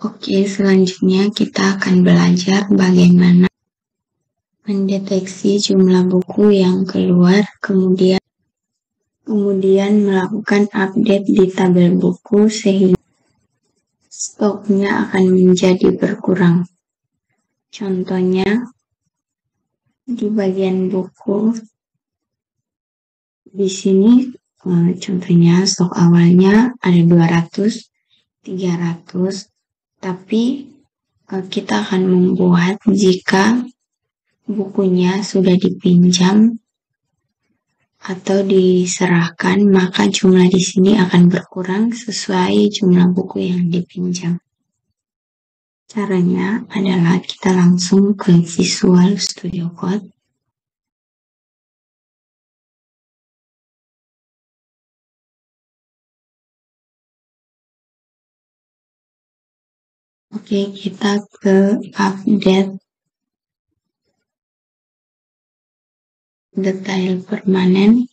Oke, selanjutnya kita akan belajar bagaimana mendeteksi jumlah buku yang keluar, kemudian melakukan update di tabel buku sehingga stoknya akan menjadi berkurang. Contohnya, di bagian buku, di sini contohnya stok awalnya ada 200, 300, tapi kita akan membuat jika bukunya sudah dipinjam atau diserahkan, maka jumlah di sini akan berkurang sesuai jumlah buku yang dipinjam. Caranya adalah kita langsung ke Visual Studio Code. Oke, kita ke update detail permanen.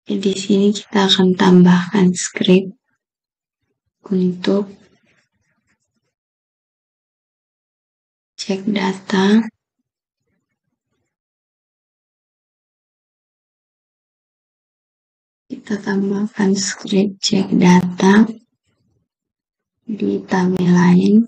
Di sini kita akan tambahkan script untuk cek data. Kita tambahkan script cek data di tabel lain.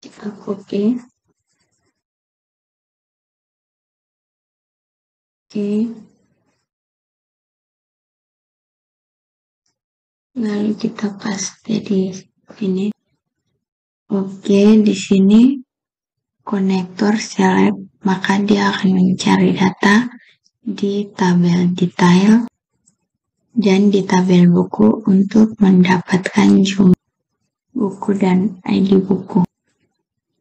Kita copy. Oke. Lalu kita paste di sini. Oke, di sini konektor select, maka dia akan mencari data di tabel detail dan di tabel buku untuk mendapatkan jumlah buku dan ID buku.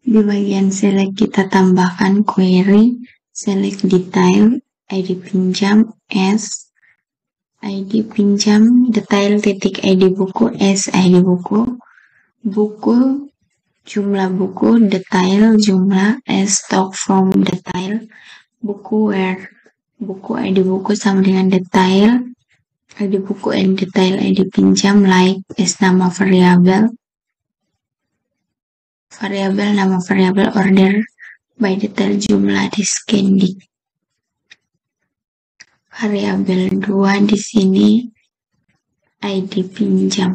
Di bagian select kita tambahkan query, select detail, ID pinjam, S, ID pinjam, detail titik ID buku, S ID buku, buku, jumlah buku, detail, jumlah, S stock from detail, buku where, buku ID buku sama dengan detail, ID buku and detail ID pinjam, like, S nama variabel, nama variabel order by detail jumlah di scanning. Variabel 2 di sini ID pinjam.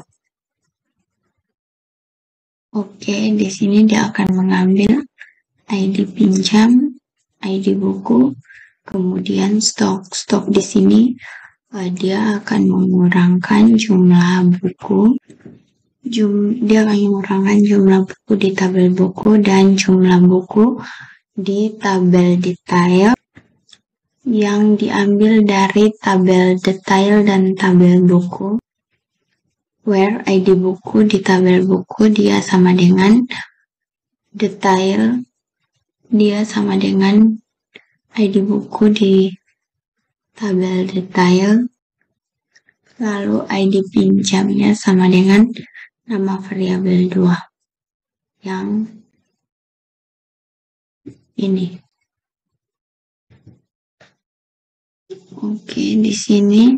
Oke, di sini dia akan mengambil ID pinjam, ID buku, kemudian stok di sini dia akan mengurangkan jumlah buku. Dia akan mengurangkan jumlah buku di tabel buku dan jumlah buku di tabel detail yang diambil dari tabel detail dan tabel buku. Where ID buku di tabel buku dia sama dengan detail, dia sama dengan ID buku di tabel detail, lalu ID pinjamnya sama dengan nama variabel 2 yang ini. Oke, di sini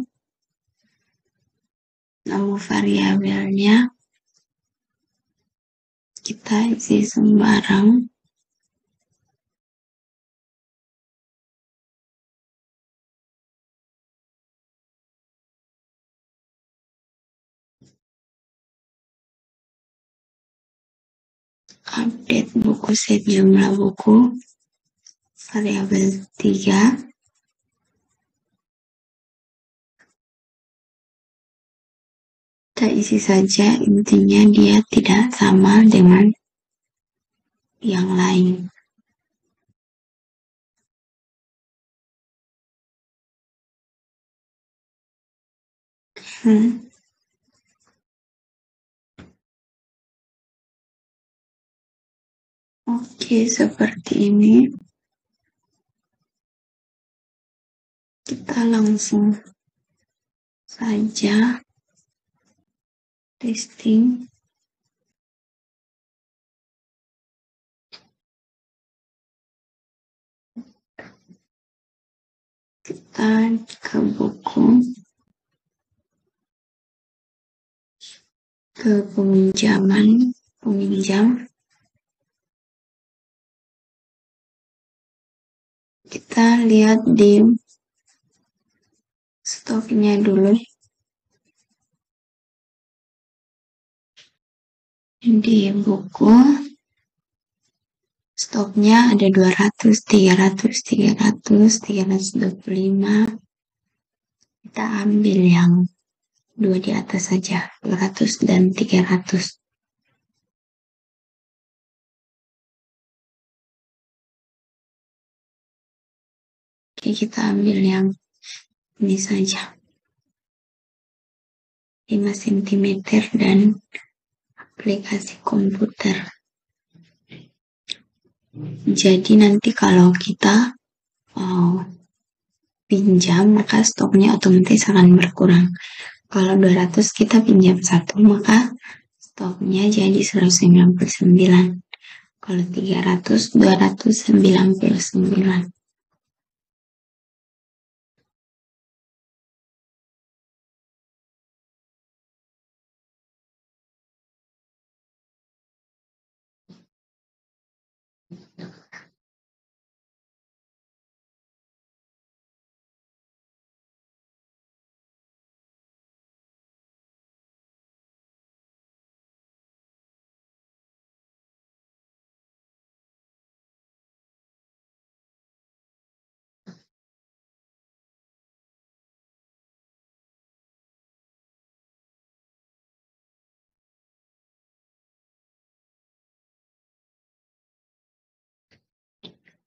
nama variabelnya kita isi sembarang. Update buku set jumlah buku variabel 3. Kita isi saja, intinya dia tidak sama dengan yang lain. Oke, seperti ini. Kita langsung saja testing. Kita ke buku, ke peminjam. Kita lihat di stoknya dulu. Di buku stoknya ada 200, 300, 300, 325. Kita ambil yang 2 di atas saja, 200 dan 300. Oke, kita ambil yang ini saja. 5 cm dan aplikasi komputer. Jadi nanti kalau kita pinjam, maka stoknya otomatis akan berkurang. Kalau 200 kita pinjam 1, maka stoknya jadi 199. Kalau 300, 299.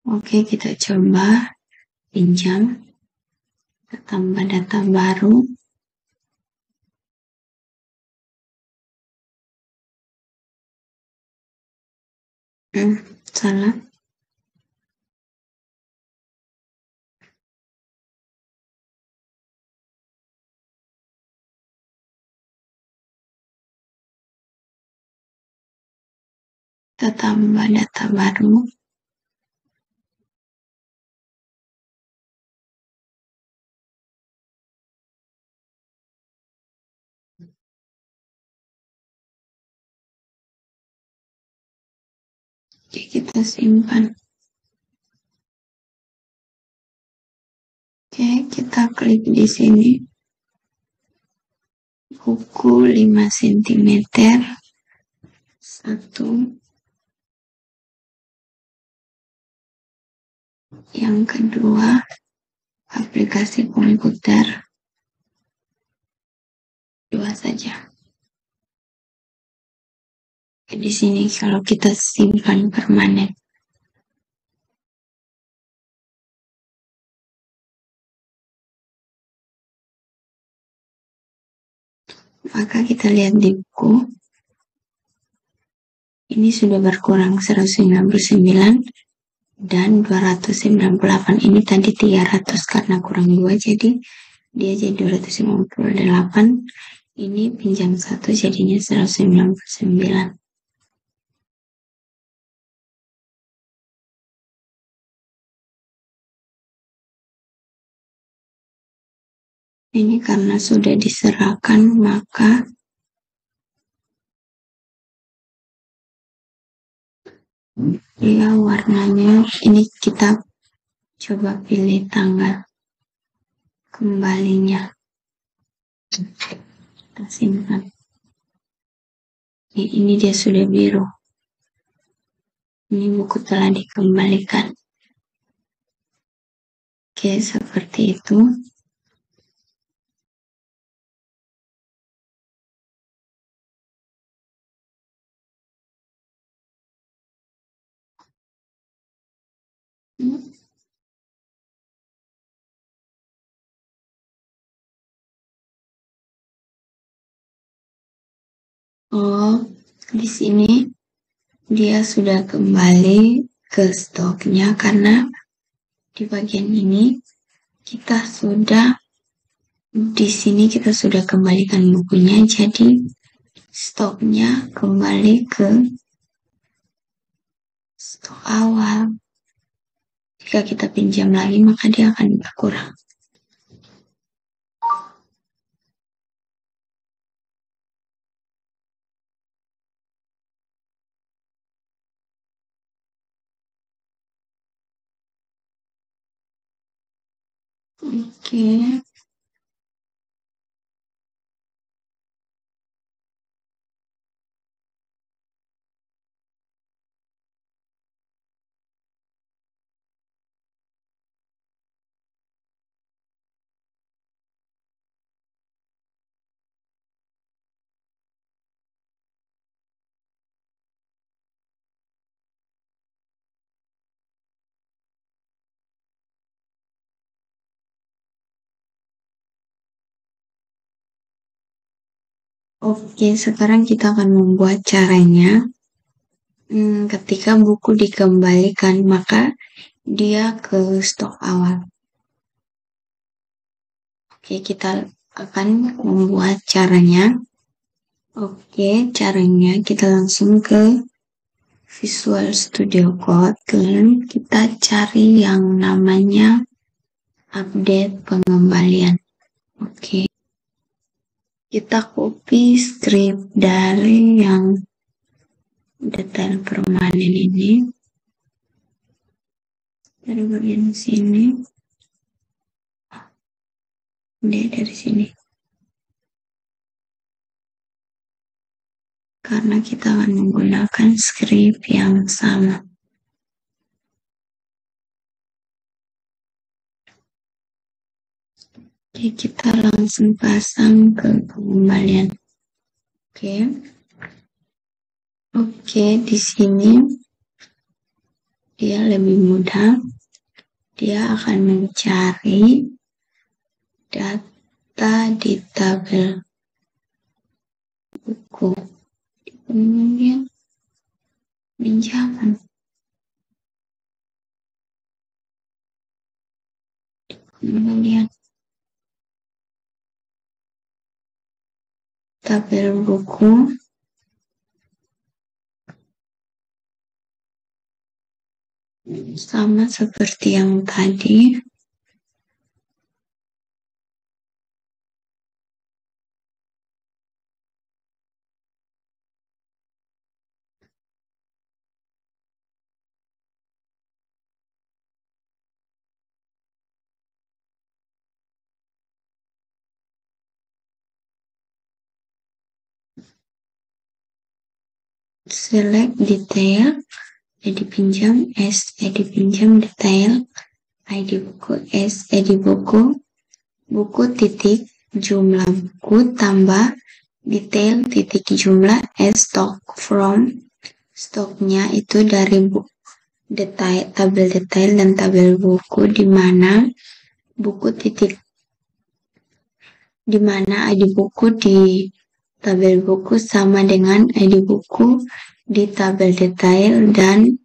Oke, kita coba pinjam. Kita tambah data baru. Salah. Kita tambah data baru. Oke, kita simpan. Oke, kita klik di sini. Buku 5 cm. 1. Yang kedua, aplikasi komputer. 2 saja. Di sini kalau kita simpan permanen. Maka kita lihat di buku. Ini sudah berkurang 199 dan 298. Ini tadi 300 karena kurang 2, jadi dia jadi 258. Ini pinjam 1 jadinya 199. Ini karena sudah diserahkan, maka ya warnanya ini kita coba pilih tanggal kembalinya. Kita simpan. Ini dia sudah biru. Ini buku telah dikembalikan. Oke, seperti itu. Oh, di sini dia sudah kembali ke stoknya karena di bagian ini kita sudah Di sini kita sudah kembalikan bukunya, jadi stoknya kembali ke stok awal. Jika kita pinjam lagi, maka dia akan berkurang. Oke. Oke, sekarang kita akan membuat caranya. Ketika buku dikembalikan, maka dia ke stok awal. Oke, kita akan membuat caranya. Oke, caranya kita langsung ke Visual Studio Code, dan kita cari yang namanya update pengembalian. Oke. Kita copy script dari yang detail permanen ini. Dari bagian sini. Dari sini. Karena kita akan menggunakan script yang sama. Oke, kita langsung pasang ke pengembalian. Oke, di sini dia lebih mudah. Dia akan mencari data di tabel buku. Kemudian pinjaman. Kemudian tabel buku. Sama seperti yang tadi. Select detail, ID pinjam, ID pinjam detail, ID buku, ID buku, buku titik, jumlah buku, tambah, detail, titik jumlah, stock from, stoknya itu dari detail, tabel detail dan tabel buku, di mana buku titik, di mana ID buku di tabel buku sama dengan ID buku di tabel detail dan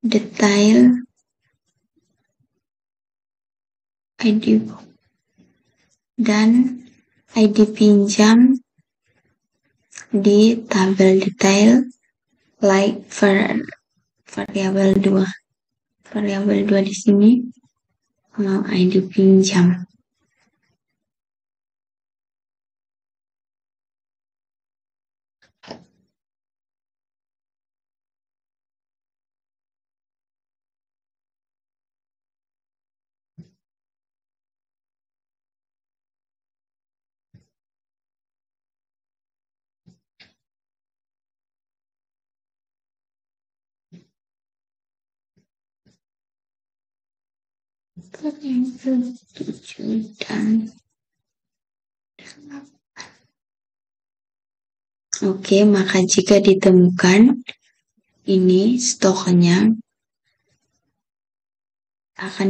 detail ID dan ID pinjam di tabel detail like variabel 2. Variabel 2 di sini ID pinjam. Variabel 7 dan 8. Oke, maka jika ditemukan ini stoknya akan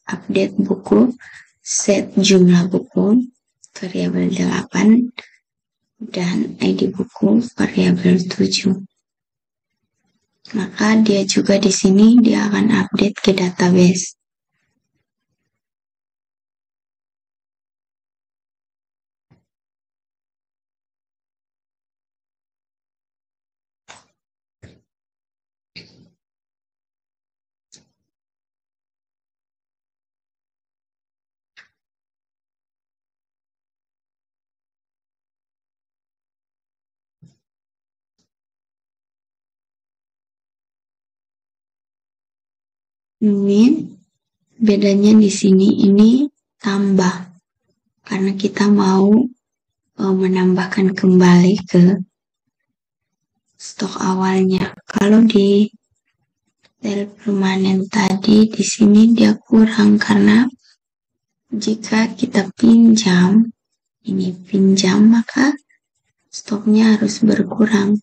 update buku, set jumlah buku, variabel 8, dan ID buku variabel 7. Maka dia juga di sini dia akan update ke database. Ini bedanya di sini ini tambah karena kita mau menambahkan kembali ke stok awalnya. Kalau di tel permanen tadi di sini dia kurang karena jika kita pinjam maka stoknya harus berkurang.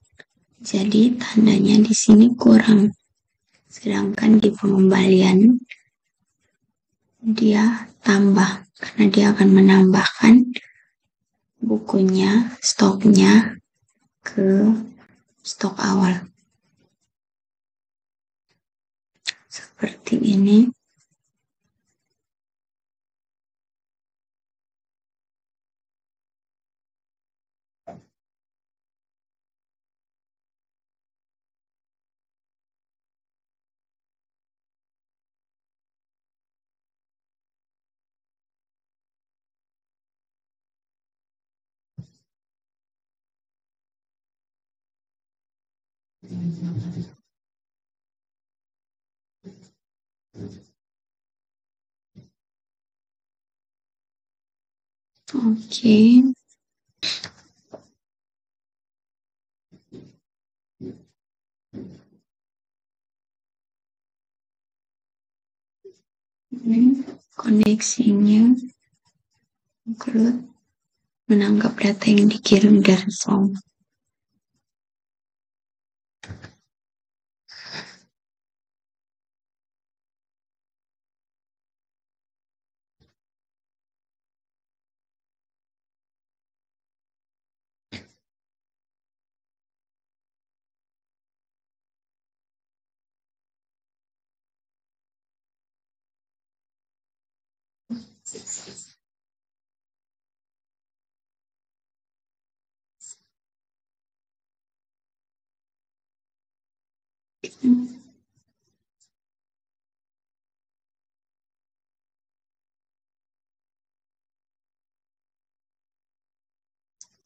Jadi tandanya di sini kurang. Sedangkan di pengembalian dia tambah karena dia akan menambahkan bukunya, stoknya ke stok awal. Seperti ini. Oke. Ini koneksinya include menangkap data yang dikirim dari form.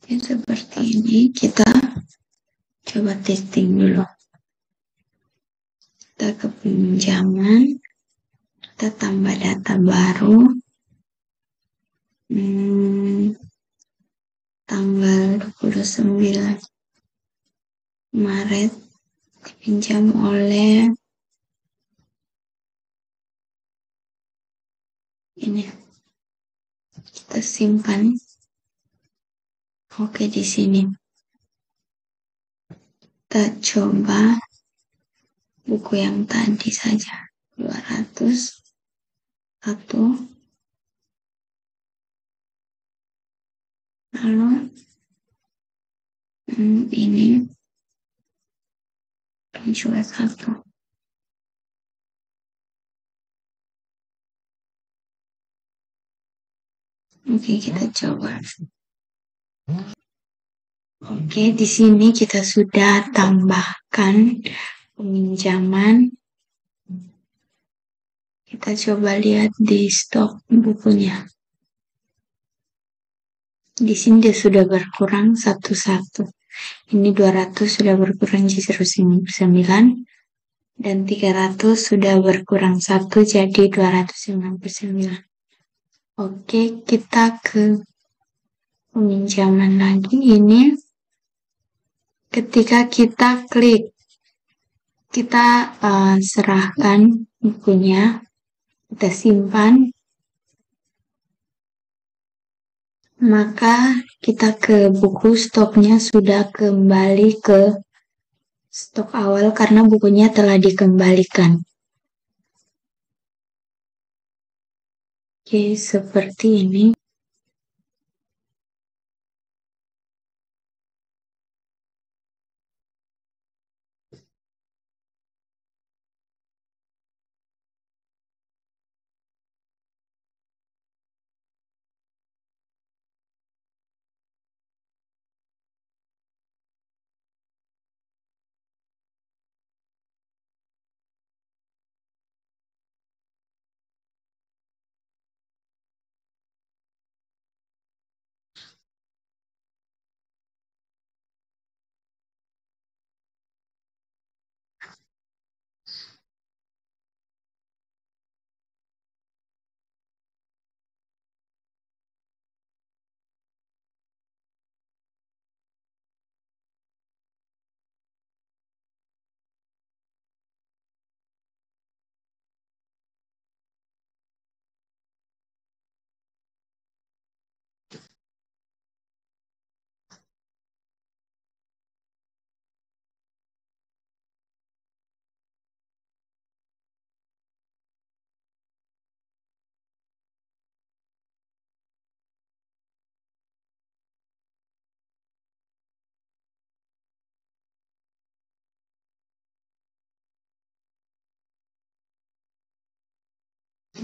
Oke, seperti ini kita coba testing dulu. Kita ke pinjaman, kita tambah data baru. Tanggal 29 Maret dipinjam oleh ini. Kita simpan. Oke, di sini. Kita coba buku yang tadi saja. 201. Lalu ini juga 1. Oke, kita coba. Oke, di sini kita sudah tambahkan peminjaman. Kita coba lihat di stok bukunya. Di sini dia sudah berkurang 1-1. Ini 200 sudah berkurang jadi 199. Dan 300 sudah berkurang 1 jadi 299. Oke, kita ke peminjaman lagi. Ini ketika kita klik, kita serahkan bukunya, kita simpan, maka kita ke buku stoknya sudah kembali ke stok awal karena bukunya telah dikembalikan. Oke, seperti ini.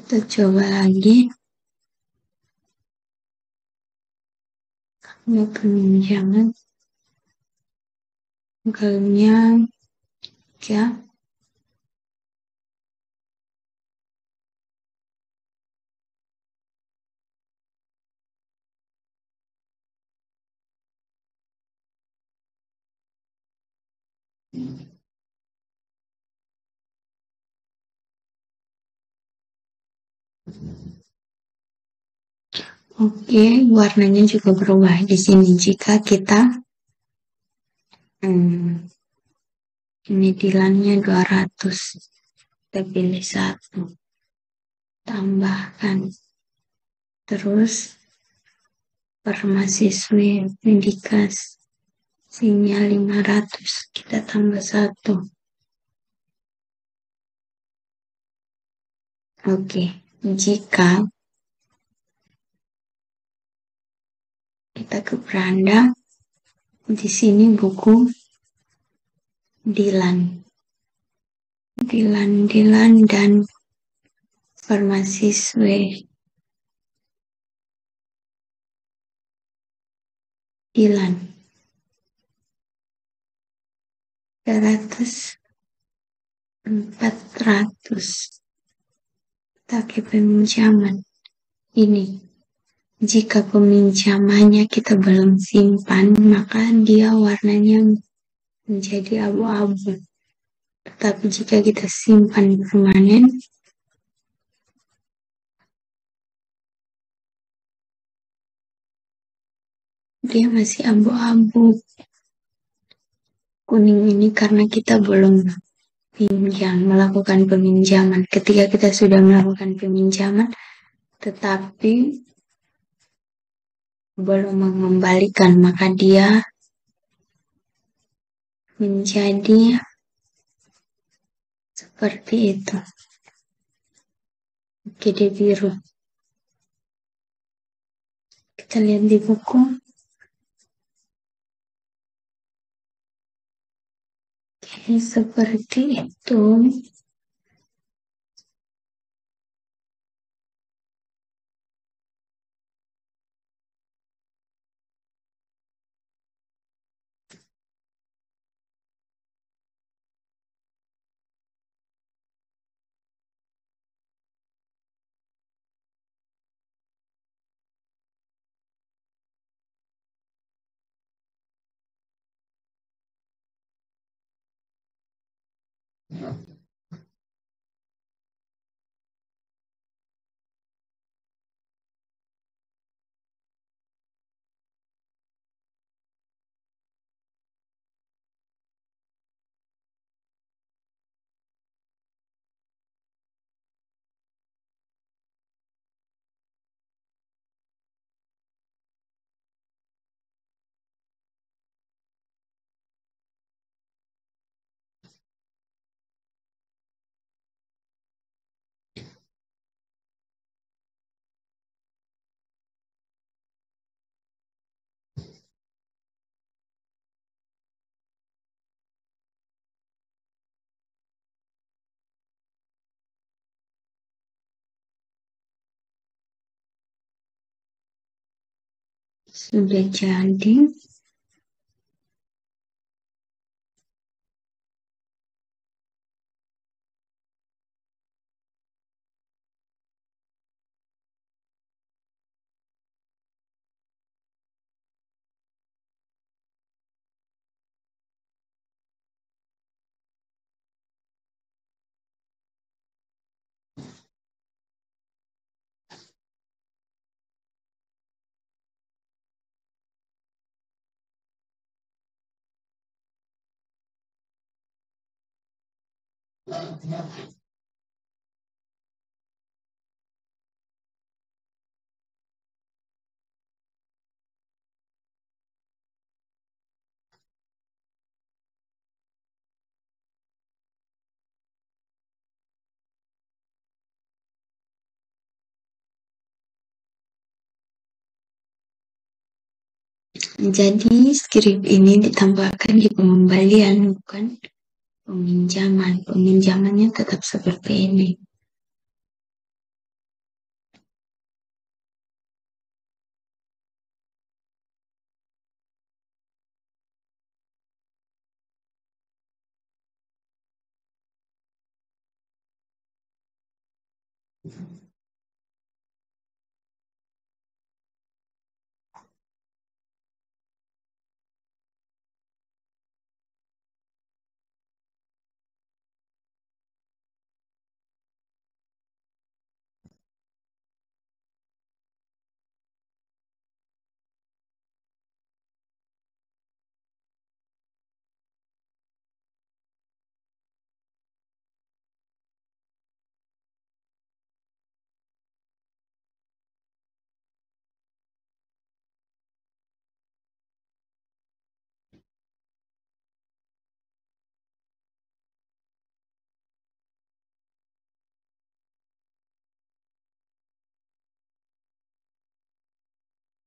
Kita coba lagi. Karena peminjaman tanggalnya ya. Oke, warnanya juga berubah di sini jika kita ini nilainya 200. Kita pilih satu. Tambahkan. Terus per mahasiswa indikasinya 500. Kita tambah satu. Oke, jika kita ke beranda, di sini buku Dilan dan Farmasiswe Dilan 400 pakai peminjaman ini. Jika peminjamannya kita belum simpan, maka dia warnanya menjadi abu-abu. Tetapi jika kita simpan permanen, dia masih abu-abu. Kuning ini karena kita belum melakukan peminjaman. Ketika kita sudah melakukan peminjaman, tetapi belum mengembalikan, maka dia menjadi seperti itu. Oke, dia biru. Kita lihat di buku. Oke, seperti itu. Sudah jadi. Jadi skrip ini ditambahkan di pengembalian, bukan peminjaman. Peminjamannya tetap seperti ini.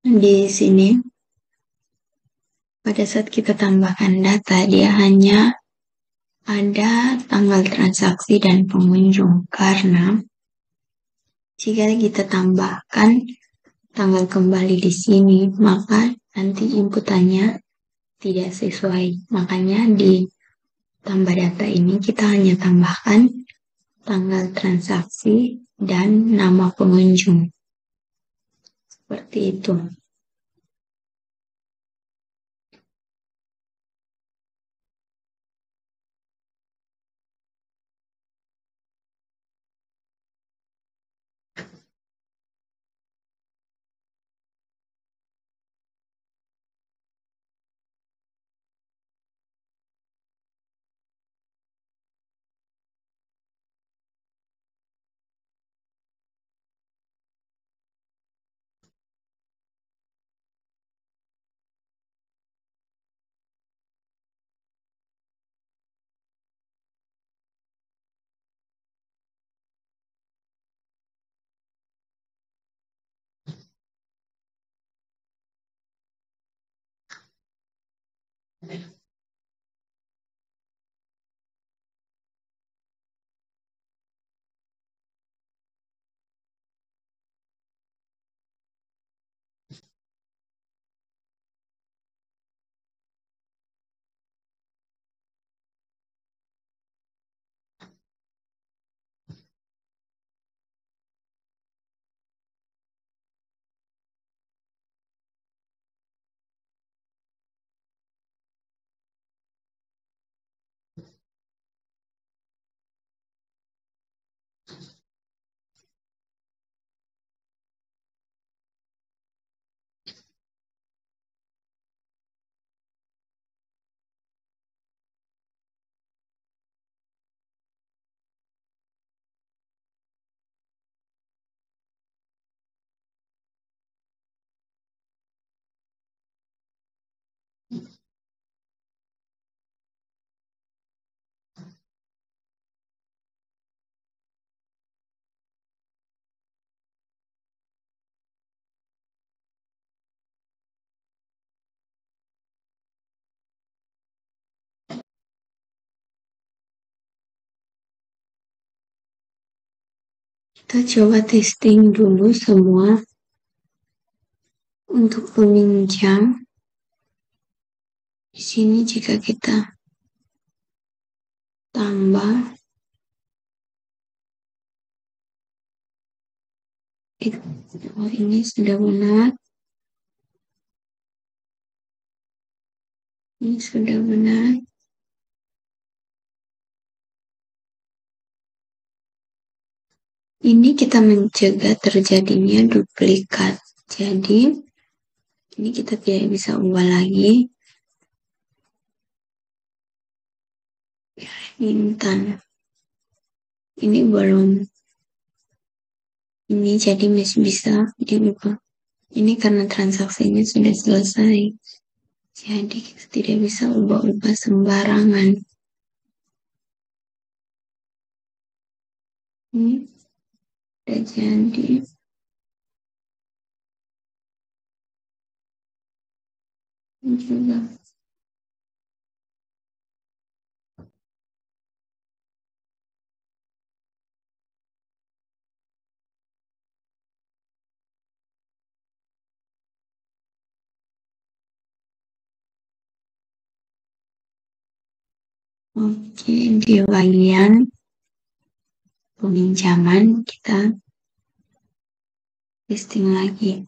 Di sini, pada saat kita tambahkan data, dia hanya ada tanggal transaksi dan pengunjung. Karena jika kita tambahkan tanggal kembali di sini, maka nanti inputannya tidak sesuai. Makanya di tambah data ini kita hanya tambahkan tanggal transaksi dan nama pengunjung. Seperti itu. Kita coba testing dulu semua untuk peminjam. Di sini jika kita tambah ini sudah benar, ini sudah benar. Ini kita mencegah terjadinya duplikat. Jadi ini kita tidak bisa ubah lagi. Intan. Ini belum. Ini jadi masih bisa diubah. Ini karena transaksinya sudah selesai. Jadi kita tidak bisa ubah-ubah sembarangan. Ini udah jadi. Ini juga. Oke, di bagian peminjaman kita listing lagi.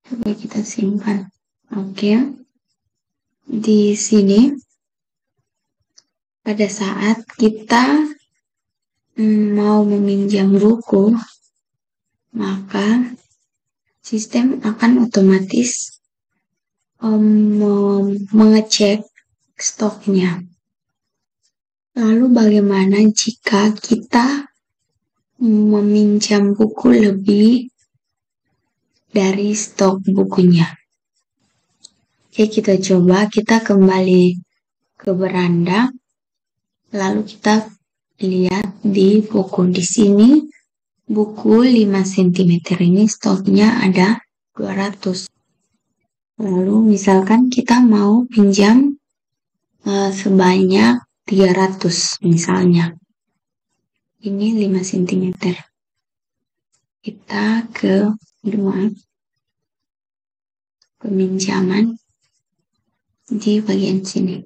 Coba kita simpan. Oke. Di sini pada saat kita mau meminjam buku, maka sistem akan otomatis mengecek stoknya. Lalu bagaimana jika kita meminjam buku lebih dari stok bukunya? Oke, kita coba, kita kembali ke beranda, lalu kita lihat di buku. Di sini buku 5 cm ini stoknya ada 200. Lalu misalkan kita mau pinjam sebanyak 300 misalnya. Ini 5 cm. Kita ke peminjaman di bagian sini.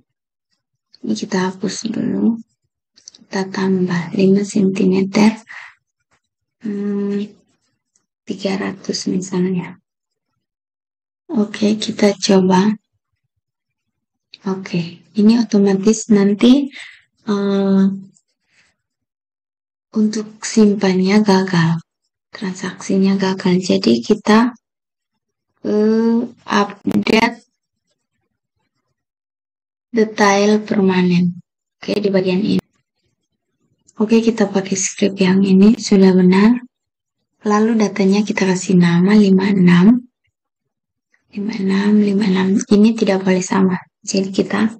Ini kita hapus dulu. Kita tambah 5 cm 300 misalnya. Oke, kita coba. Oke, ini otomatis nanti untuk simpannya gagal. Transaksinya gagal. Jadi kita update detail permanen. Oke, di bagian ini. Oke, kita pakai script yang ini sudah benar. Lalu datanya kita kasih nama 56. 56. Ini tidak boleh sama. Jadi kita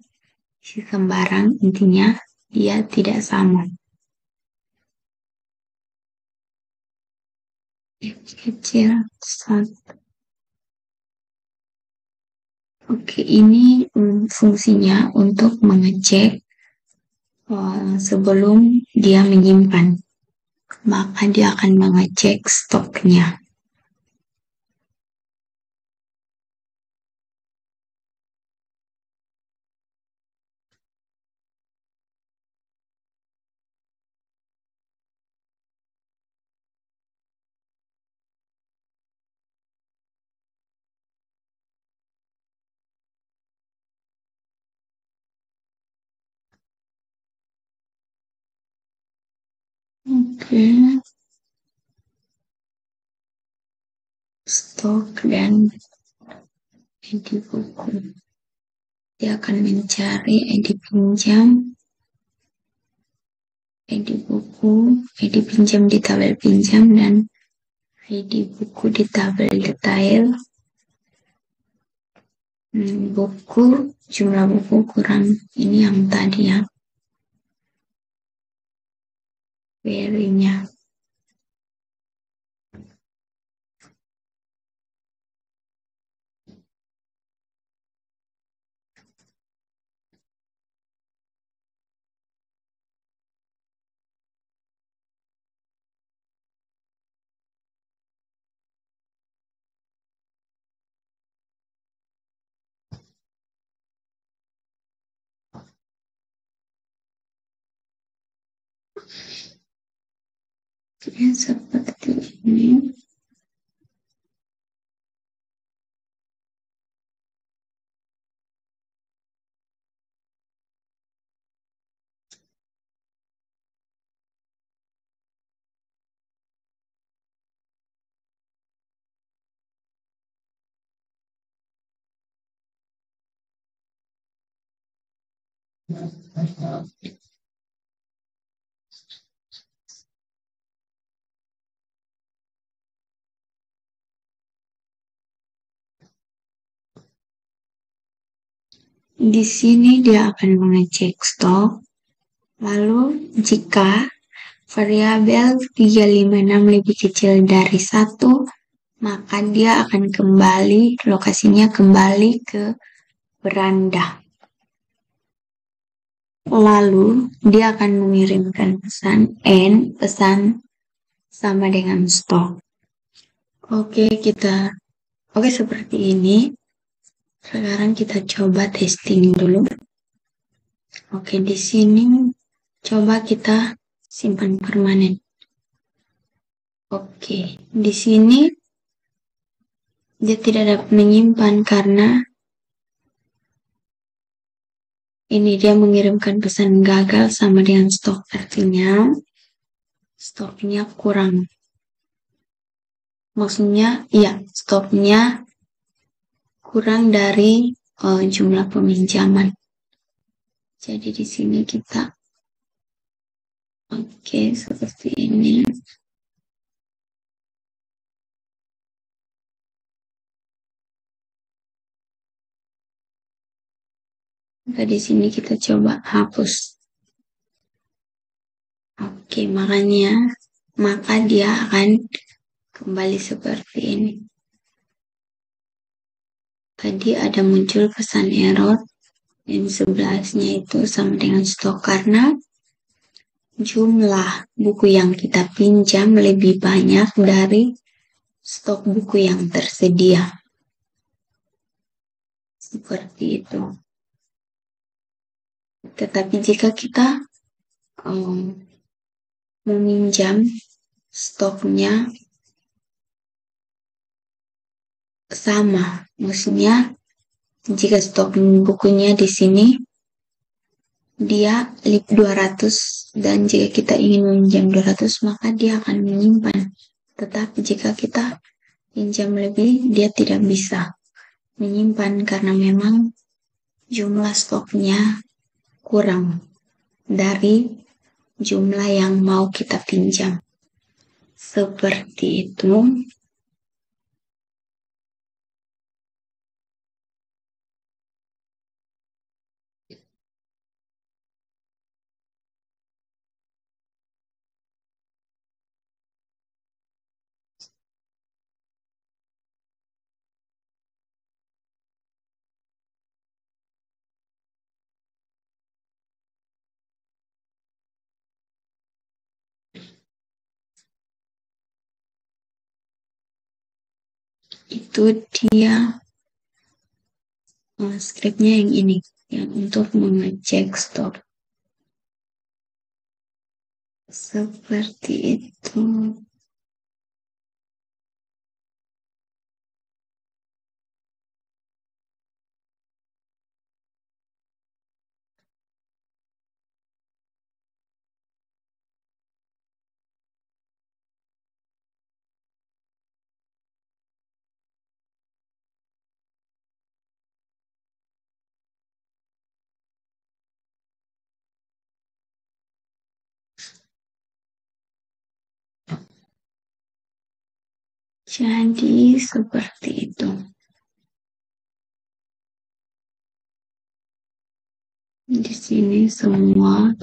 isi sembarang, intinya dia tidak sama. Kecil 1. Oke, ini fungsinya untuk mengecek sebelum dia menyimpan. Maka dia akan mengecek stoknya. Oke. Stok dan ID buku. Dia akan mencari ID pinjam, ID buku, ID pinjam di tabel pinjam, dan ID buku di tabel detail. Buku, jumlah buku kurang. Ini yang tadi ya. Query-nya. Ya, seperti ini. Di sini dia akan mengecek stok. Lalu jika variabel 356 lebih kecil dari 1, maka dia akan kembali, lokasinya kembali ke beranda. Lalu dia akan mengirimkan pesan N, pesan sama dengan stok. Oke, seperti ini. Sekarang kita coba testing dulu. Oke, di sini coba kita simpan permanen. Oke, di sini dia tidak dapat menyimpan karena ini dia mengirimkan pesan gagal sama dengan stok. Artinya stoknya kurang. Maksudnya, iya, stoknya kurang dari jumlah peminjaman. Jadi di sini kita, oke, seperti ini. Maka di sini kita coba hapus. Oke, maka dia akan kembali seperti ini. Tadi ada muncul pesan error yang sebelahnya itu sama dengan stok karena jumlah buku yang kita pinjam lebih banyak dari stok buku yang tersedia. Seperti itu. Tetapi jika kita meminjam stoknya sama, maksudnya jika stok bukunya di sini dia 200 dan jika kita ingin meminjam 200 maka dia akan menyimpan. Tetapi jika kita pinjam lebih dia tidak bisa menyimpan karena memang jumlah stoknya kurang dari jumlah yang mau kita pinjam. Seperti itu. Itu dia skripnya yang ini, yang untuk mengecek stok. Seperti itu. Jadi seperti itu. Di sini semua